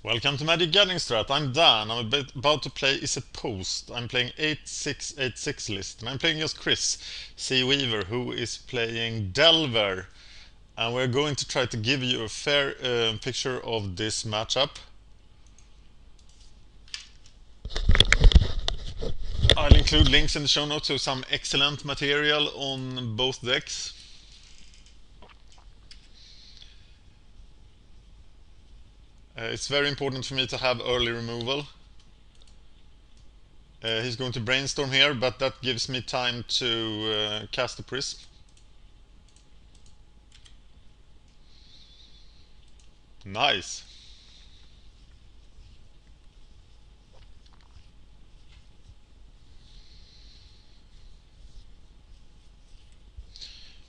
Welcome to MagicGatheringStrat. I'm Dan. I'm about to play Izzet Post. I'm playing 8686 list, and I'm playing against Chris Cweaver, who is playing Delver. And we're going to try to give you a fair picture of this matchup. I'll include links in the show notes to some excellent material on both decks. It's very important for me to have early removal. He's going to brainstorm here, but that gives me time to cast the Prism. Nice.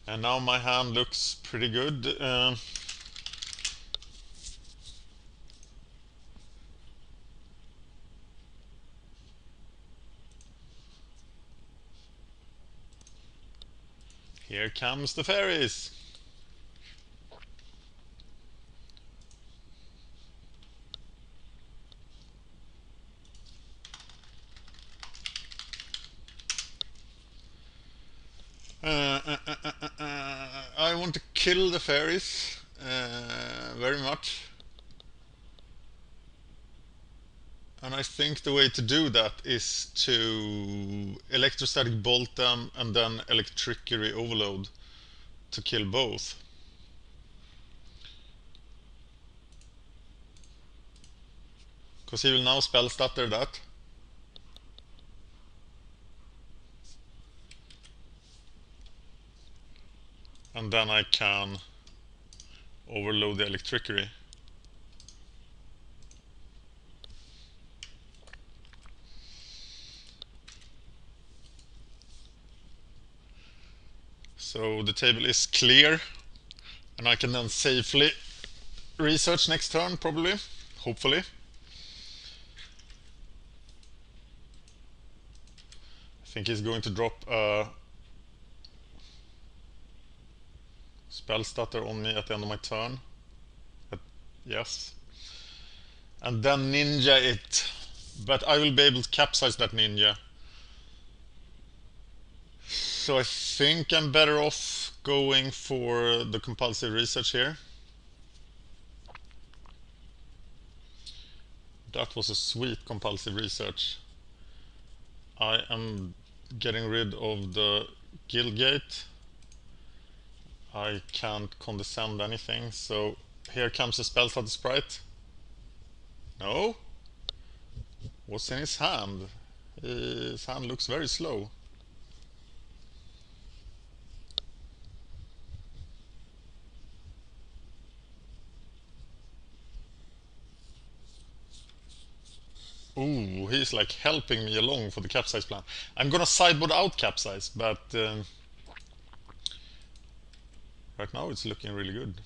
And now my hand looks pretty good. Here comes the fairies. I want to kill the fairies very much. And I think the way to do that is to electrostatic bolt them and then electricity overload to kill both. Because he will now spell stutter that. And then I can overload the electricity. So the table is clear, and I can then safely research next turn, probably, hopefully. I think he's going to drop a spell stutter on me at the end of my turn. But yes. And then ninja it. But I will be able to capsize that ninja. So I think I'm better off going for the compulsive research here. That was a sweet compulsive research. I am getting rid of the guild gate. I can't condescend anything, so here comes the spell stutter sprite. No? What's in his hand? His hand looks very slow. Ooh, he's like helping me along for the capsize plan. I'm gonna sideboard out capsize, but right now it's looking really good.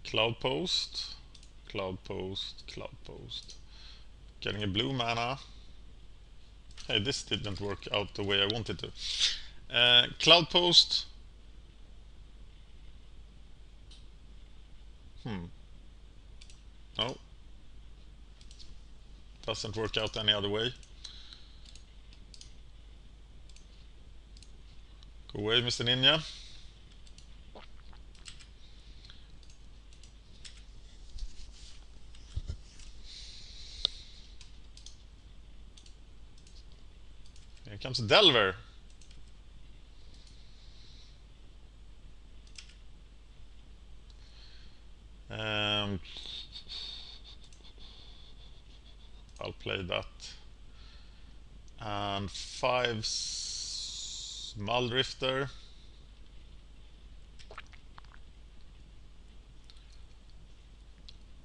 Cloudpost, Cloudpost, Cloudpost. Getting a blue mana. Hey, this didn't work out the way I wanted to. Cloudpost. No. Doesn't work out any other way. Go away, Mr. Ninja. Here comes Delver. I'll play that. And 5 Muldrifter.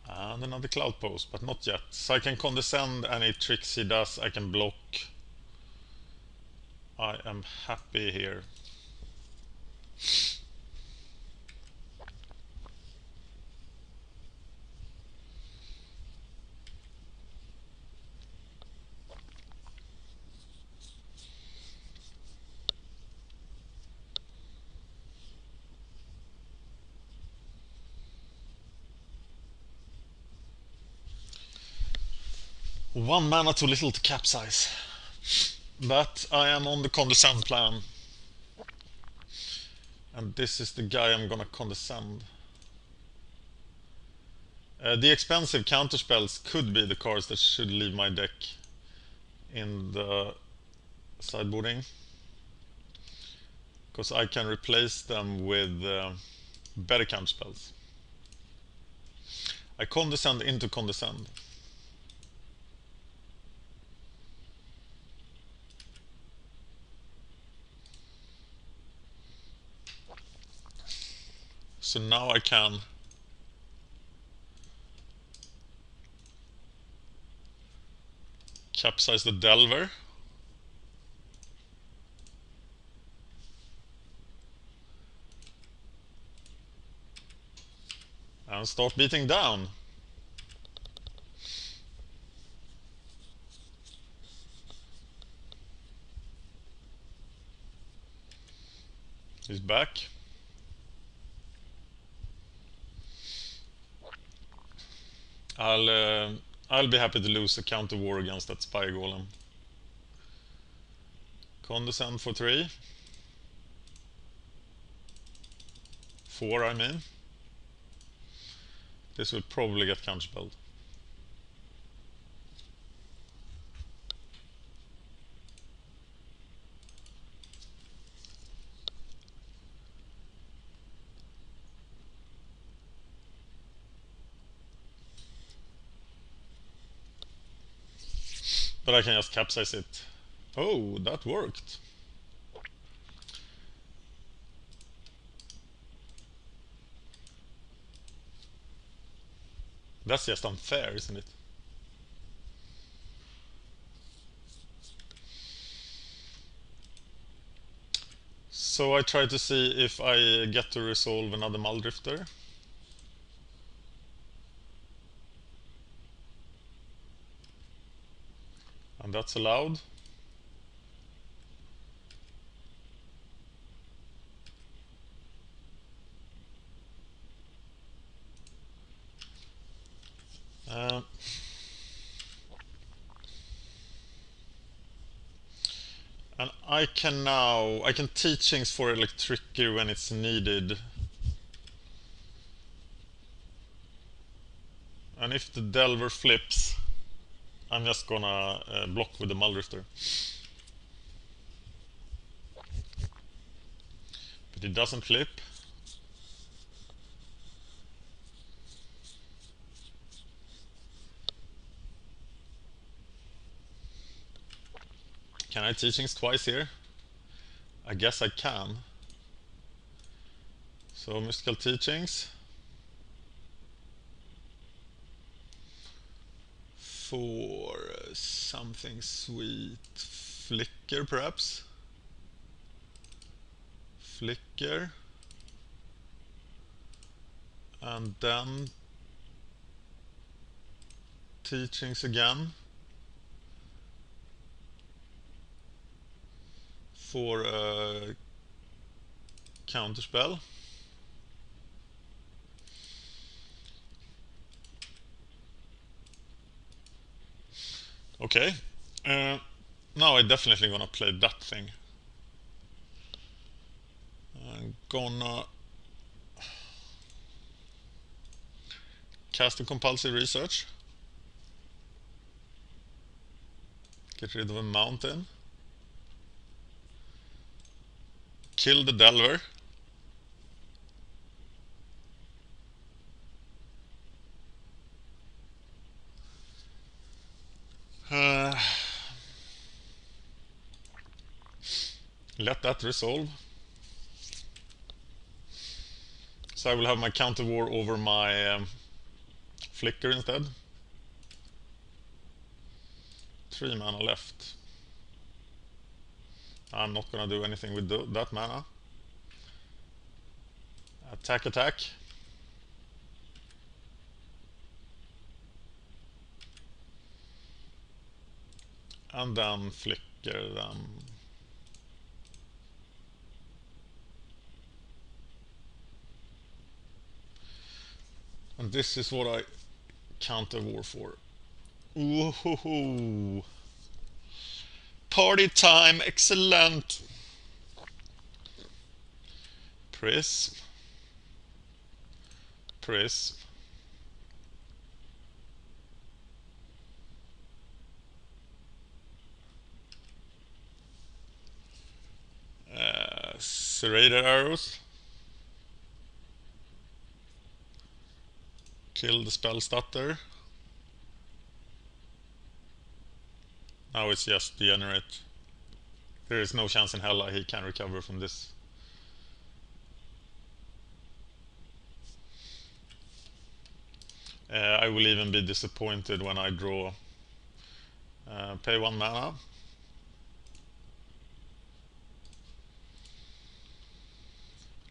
And another Cloudpost, but not yet. So I can condescend any tricks he does, I can block. I am happy here. 1 mana too little to capsize. But I am on the condescend plan. And this is the guy I'm gonna condescend. The expensive counterspells could be the cards that should leave my deck in the sideboarding, because I can replace them with better counterspells. I condescend into condescend. So now I can capsize the Delver. And start beating down. He's back. I'll be happy to lose a counter war against that Spy Golem. Condescend for 3. 4, I mean. This will probably get counterspelled. But I can just capsize it. Oh, that worked. That's just unfair, isn't it? So I try to see if I get to resolve another Muldrifter. And that's allowed. And I can teachings for Electricker when it's needed. And if the Delver flips, I'm just gonna block with the Muldrifter. But it doesn't flip. Can I teachings twice here? I guess I can. So mystical teachings. For something sweet. Flicker, perhaps? Flicker. And then teachings again. For a counterspell. Okay. Now I'm definitely gonna play that thing. I'm gonna cast a compulsive research. Get rid of a mountain. Kill the Delver. Let that resolve. So I will have my counter war over my Flicker instead. 3 mana left. I'm not gonna do anything with that mana. Attack, attack. And then Flicker them. And this is what I counter war for. Ooh. Party time, excellent. Prism. Prism. Serrated arrows. Kill the spell stutter. Now it's just degenerate. There is no chance in hell he can recover from this. I will even be disappointed when I draw. Pay 1 mana.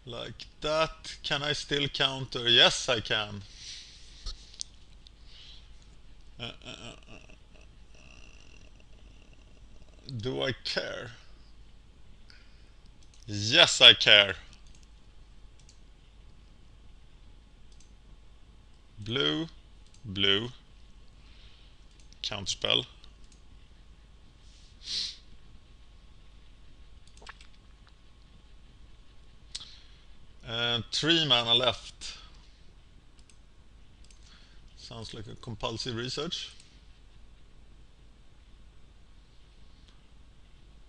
Like that. Can I still counter? Yes, I can. Do I care? Yes, I care. Blue, blue. Counterspell. And 3 mana left. Sounds like a compulsive research.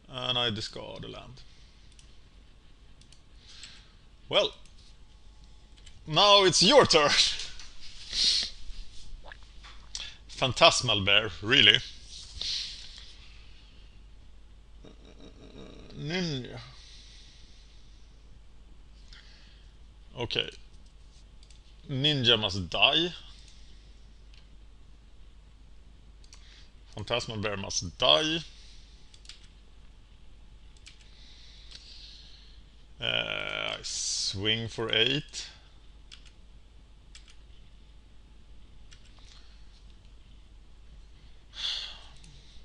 And I discard a land. Well, now it's your turn. Phantasmal Bear, really? Ninja. Okay. Ninja must die. Phantasmal Bear must die. I swing for 8.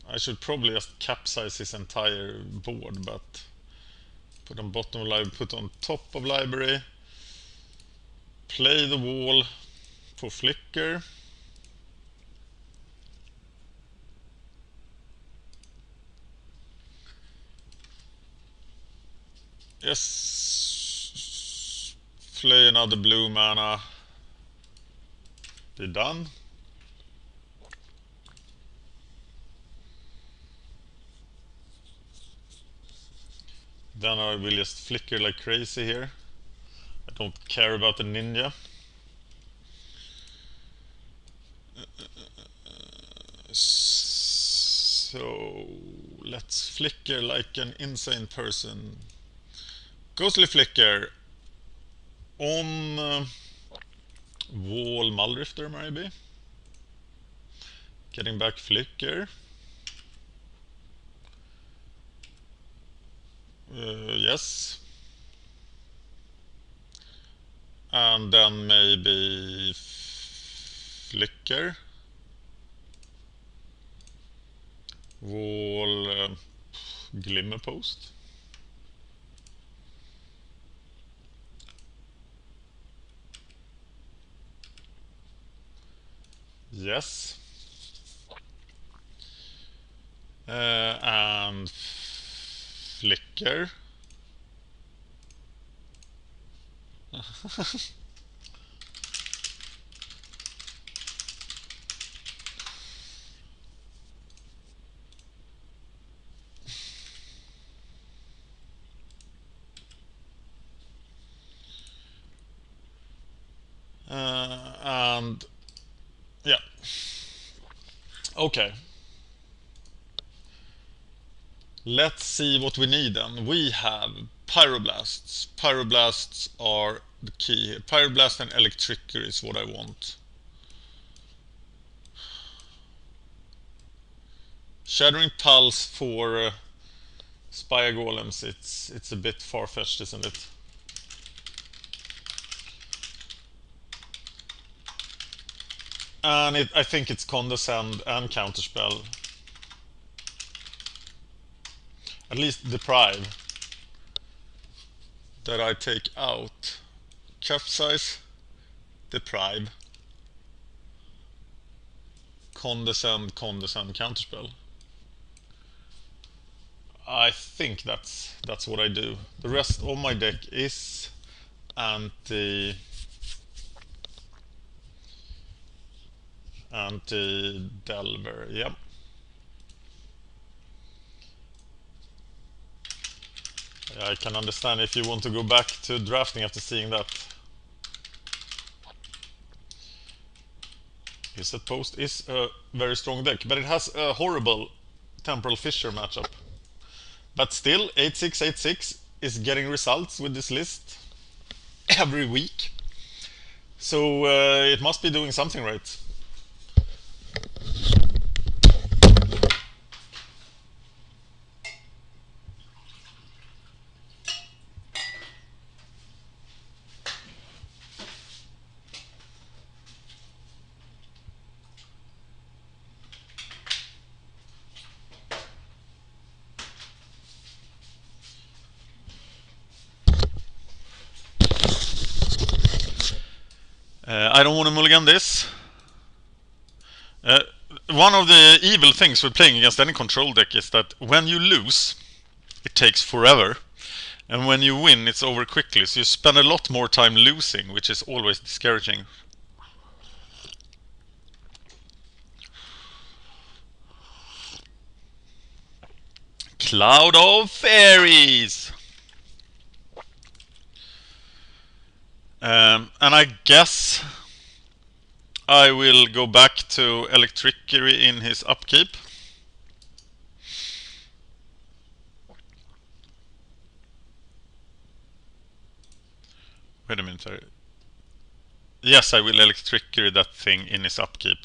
I should probably just capsize his entire board, but put on bottom of library, put on top of library, play the wall for flicker. Yes, play another blue mana. Be done. Then I will just flicker like crazy here. I don't care about the ninja. So let's flicker like an insane person. Ghostly flicker on wall Muldrifter maybe. Getting back flicker. Yes. And then maybe flicker. Wall Glimmer Post. Yes. And flicker. And yeah. Okay. Let's see what we need then. We have Pyroblasts. Pyroblasts are the key here. Pyroblast and Electricker is what I want. Shattering Pulse for Spire Golems, it's a bit far-fetched, isn't it? And I think it's Condescend and Counterspell. At least Deprive that I take out. Capsize, Deprive, condescend counterspell. I think that's what I do. The rest of my deck is anti Delver. Yep. I can understand if you want to go back to drafting after seeing that. Izzet Post is a very strong deck, but it has a horrible Temporal Fissure matchup. But still, 8686 is getting results with this list every week. So it must be doing something right. I don't want to mulligan this. One of the evil things with playing against any control deck is that when you lose, it takes forever. And when you win, it's over quickly. So you spend a lot more time losing, which is always discouraging. Cloud of Fairies! And I guess I will go back to Electrickery in his upkeep. Wait a minute. Yes, I will Electrickery that thing in his upkeep.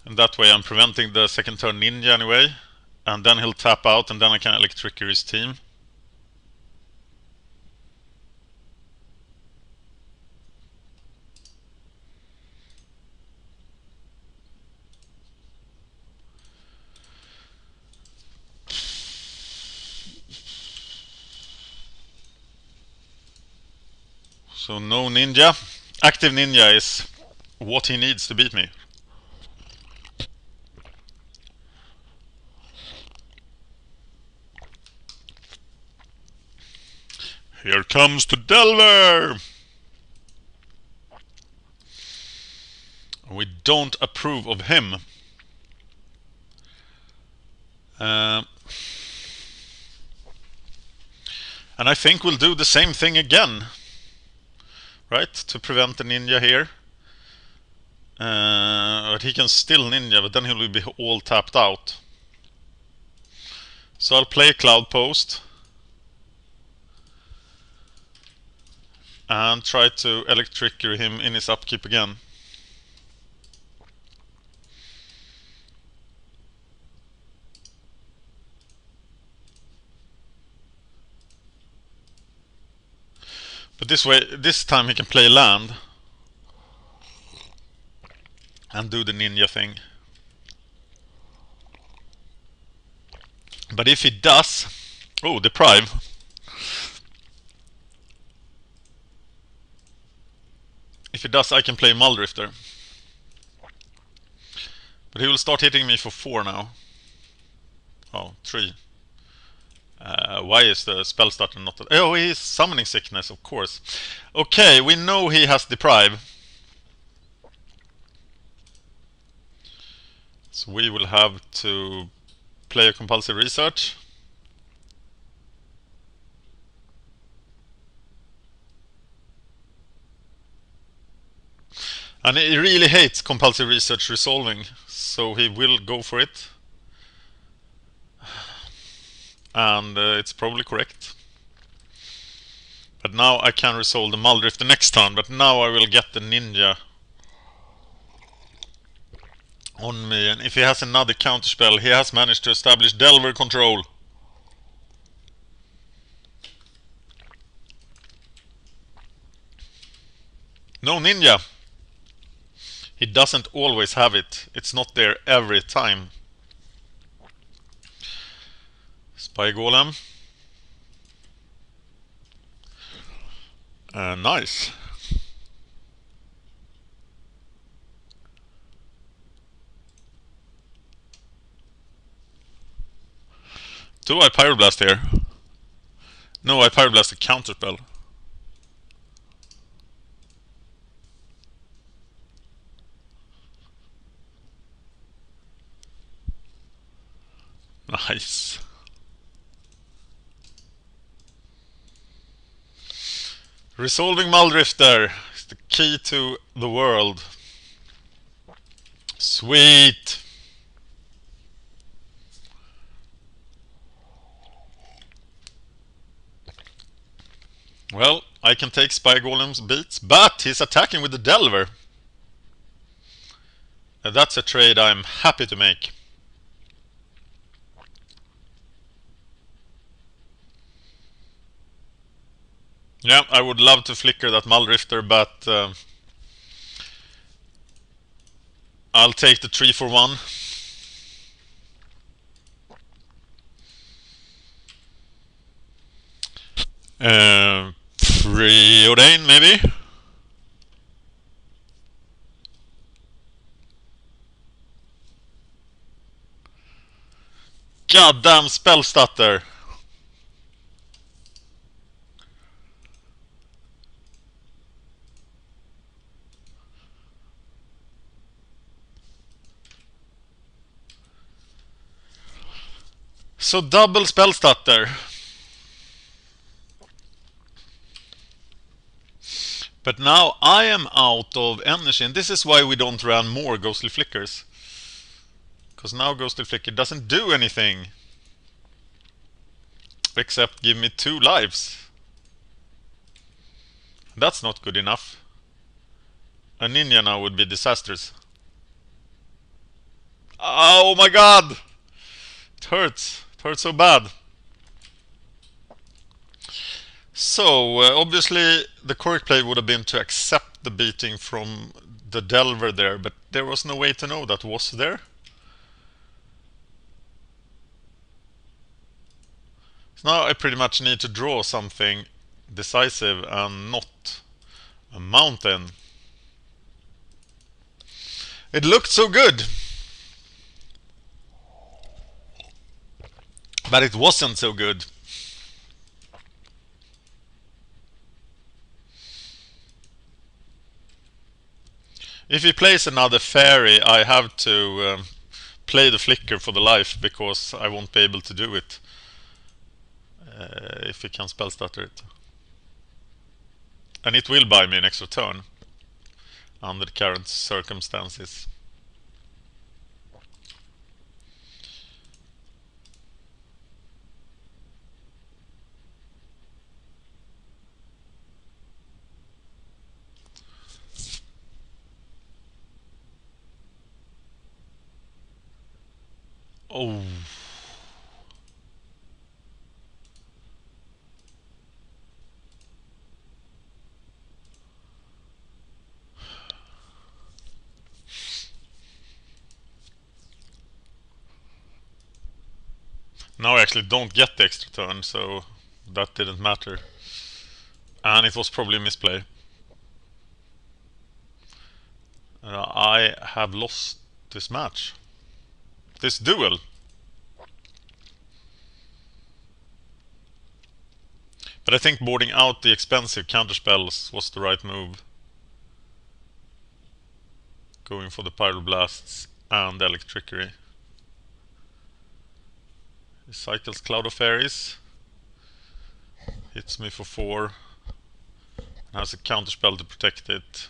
And that way I'm preventing the second turn Ninja anyway. And then he'll tap out and then I can Electrickery his team. So no Ninja. Active Ninja is what he needs to beat me. Here comes to Delver! We don't approve of him. And I think we'll do the same thing again. Right? To prevent the Ninja here. But he can still Ninja, but then he will be all tapped out. So I'll play Cloud Post. And try to Electrickery him in his upkeep again. But this time he can play land. And do the Ninja thing. But if he does... Oh, Deprive. If he does, I can play Muldrifter. But he will start hitting me for 4 now. Oh, 3. Why is the spell starter not... Oh, he's Summoning Sickness, of course. Okay, we know he has Deprive. So we will have to play a Compulsive Research. And he really hates Compulsive Research resolving, so he will go for it. And it's probably correct. But now I can resolve the Muldrifter next turn, but now I will get the Ninja on me. And if he has another counterspell, he has managed to establish Delver control. No Ninja. He doesn't always have it. It's not there every time. Spy Golem. Nice. Do I Pyroblast here? No, I Pyroblast a counterspell. Nice. Resolving Muldrifter is the key to the world. Sweet. Well, I can take Spy Golem's beats, but he's attacking with the Delver. And that's a trade I'm happy to make. Yeah, I would love to flicker that Muldrifter, but I'll take the 3 for 1. Preordain, maybe? Goddamn spell stutter! So double spell stutter. But now I am out of energy, and this is why we don't run more Ghostly Flickers. Because now Ghostly Flicker doesn't do anything. Except give me 2 lives. That's not good enough. A ninja now would be disastrous. Oh my god! It hurts. It hurts so bad. So, obviously the correct play would have been to accept the beating from the Delver there, but there was no way to know that was there. So now I pretty much need to draw something decisive and not a mountain. It looked so good! But it wasn't so good. If he plays another fairy, I have to play the flicker for the life, because I won't be able to do it if he can spell stutter it. And it will buy me an extra turn under the current circumstances. Oh. Now I actually don't get the extra turn, so that didn't matter. And it was probably a misplay. I have lost this match. This duel. But I think boarding out the expensive counterspells was the right move. Going for the Pyroblasts and Electrickery. He cycles Cloud of Fairies. Hits me for 4. And has a counterspell to protect it.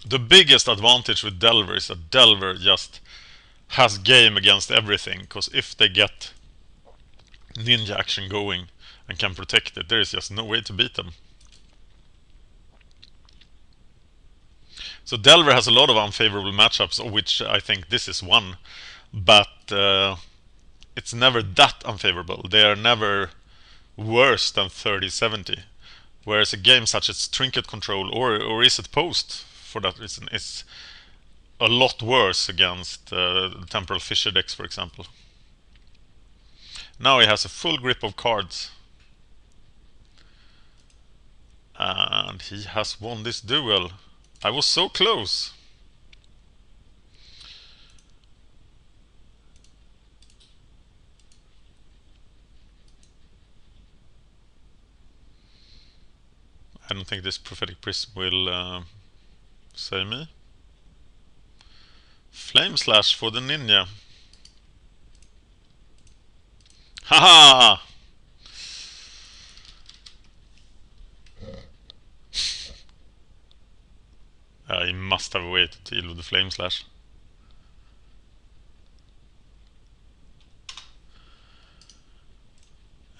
The biggest advantage with Delver is that Delver just has game against everything, because if they get ninja action going and can protect it, there is just no way to beat them. So Delver has a lot of unfavorable matchups, of which I think this is one, but it's never that unfavorable. They are never worse than 30-70, whereas a game such as Trinket Control or Izzet Post, for that reason, is a lot worse against the Temporal Fissure decks, for example. Now he has a full grip of cards. And he has won this duel. I was so close. I don't think this Prophetic Prism will save me. Flame Slash for the Ninja. Haha! He must have waited to deal with the Flame Slash.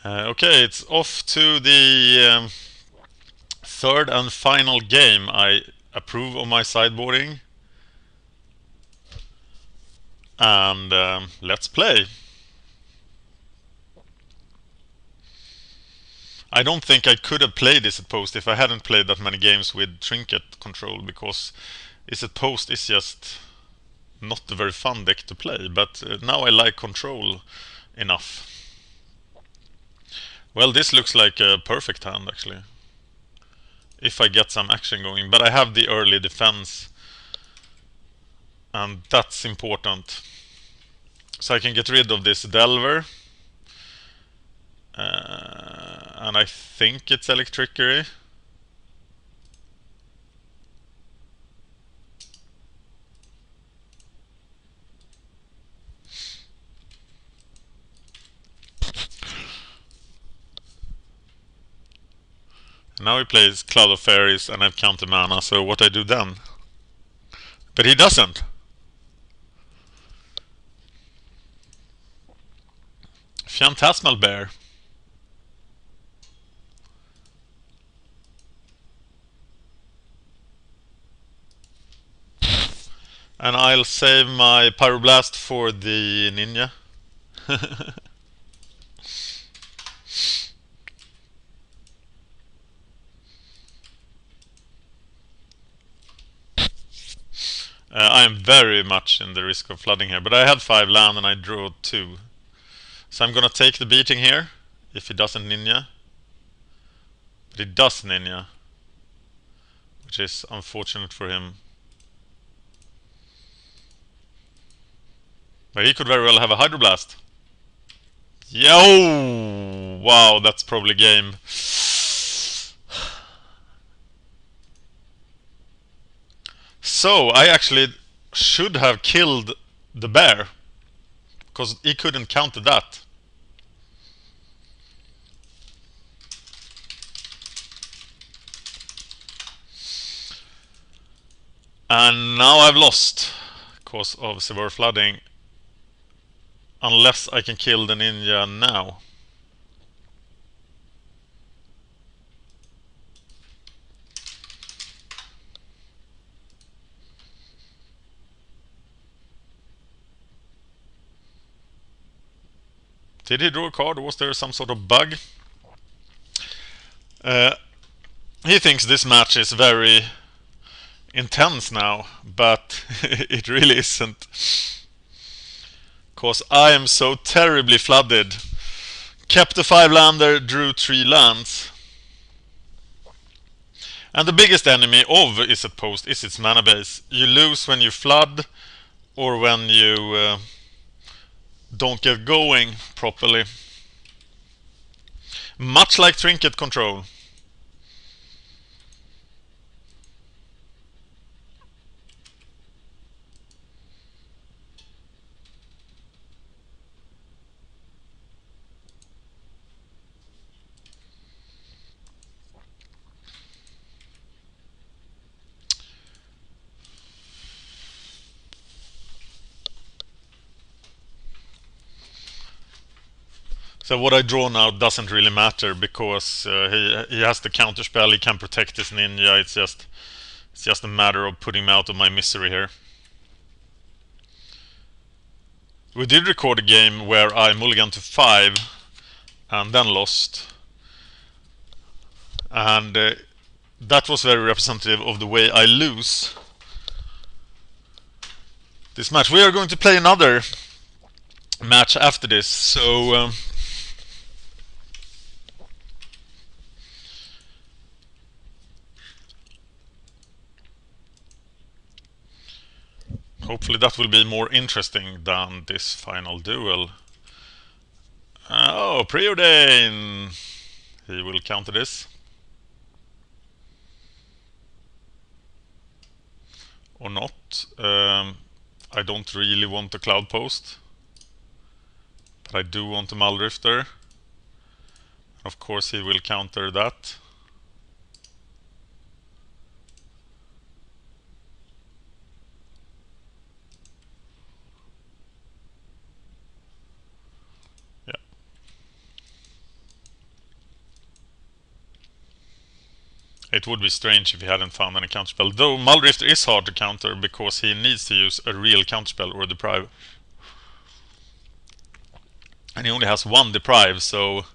Okay, it's off to the third and final game. I approve of my sideboarding. And let's play. I don't think I could have played Izzet Post if I hadn't played that many games with Trinket control, because Izzet Post is just not a very fun deck to play, but now I like control enough. Well, this looks like a perfect hand actually, if I get some action going, but I have the early defense and that's important. So I can get rid of this Delver. And I think it's Electrickery. Now he plays Cloud of Fairies and I have counter mana, so what I do then? But he doesn't. Phantasmal Bear. And I'll save my Pyroblast for the Ninja. I am very much in the risk of flooding here, but I had 5 land and I drew 2. So I'm gonna take the beating here, if he doesn't Ninja. But he does Ninja, which is unfortunate for him. But he could very well have a Hydroblast. Yo! Wow, that's probably game. So I actually should have killed the bear, because he couldn't counter that. And now I've lost because of severe flooding, unless I can kill the Ninja now. Did he draw a card? Was there some sort of bug? He thinks this match is very intense now, but it really isn't. Because I am so terribly flooded. Kept a 5-lander, drew 3 lands. And the biggest enemy of Izzet Post is its mana base. You lose when you flood or when you don't get going properly. Much like Trinket control. So what I draw now doesn't really matter, because he has the counter spell, he can protect his Ninja. It's just a matter of putting me out of my misery here. We did record a game where I mulliganed to 5 and then lost. And that was very representative of the way I lose this match. We are going to play another match after this, so Hopefully that will be more interesting than this final duel. Oh, Preordain! He will counter this. Or not. I don't really want a Cloud Post. But I do want a Muldrifter. Of course he will counter that. Yeah. It would be strange if he hadn't found any counterspell. Though Muldrifter is hard to counter because he needs to use a real counterspell or deprive. And he only has one deprive, so...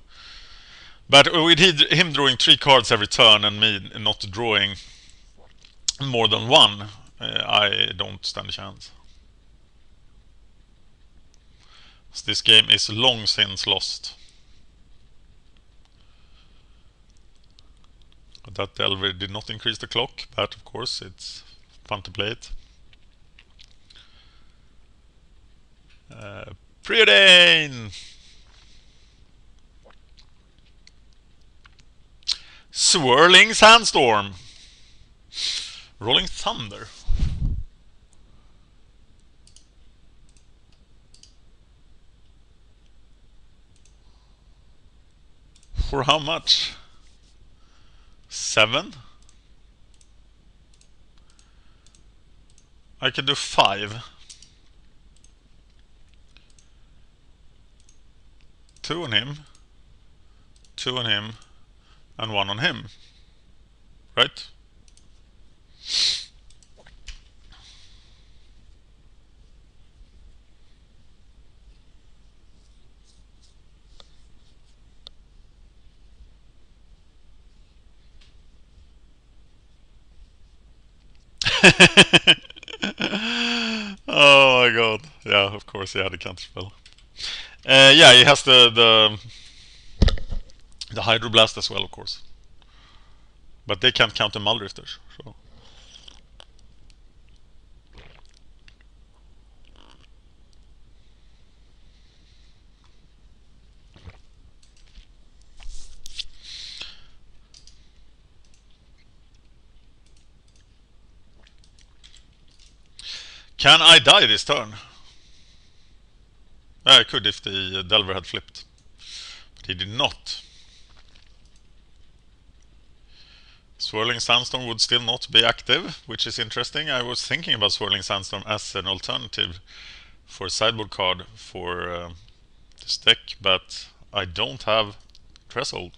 But with him drawing 3 cards every turn and me not drawing more than one, I don't stand a chance. So this game is long since lost. That Delver did not increase the clock, but of course it's fun to play it. Preordain! Swirling Sandstorm! Rolling Thunder. For how much? 7? I can do 5. 2 on him, 2 on him, and 1 on him. Right? Oh my god. Yeah, of course he had a counterspell. Yeah, he has the Hydroblast as well, of course. But they can't counter Muldrifters, so... Can I die this turn? I could if the Delver had flipped. But he did not. Swirling Sandstorm would still not be active, which is interesting. I was thinking about Swirling Sandstorm as an alternative for a sideboard card for this deck, but I don't have Threshold.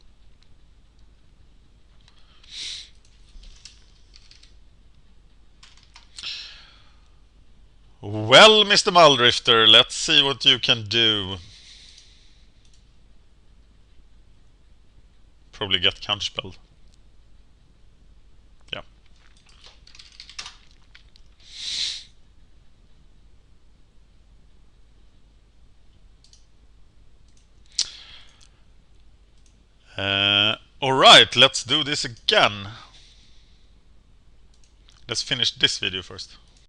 Well, Mr. Muldrifter, let's see what you can do. Probably get counterspelled. Yeah. Alright, let's do this again. Let's finish this video first.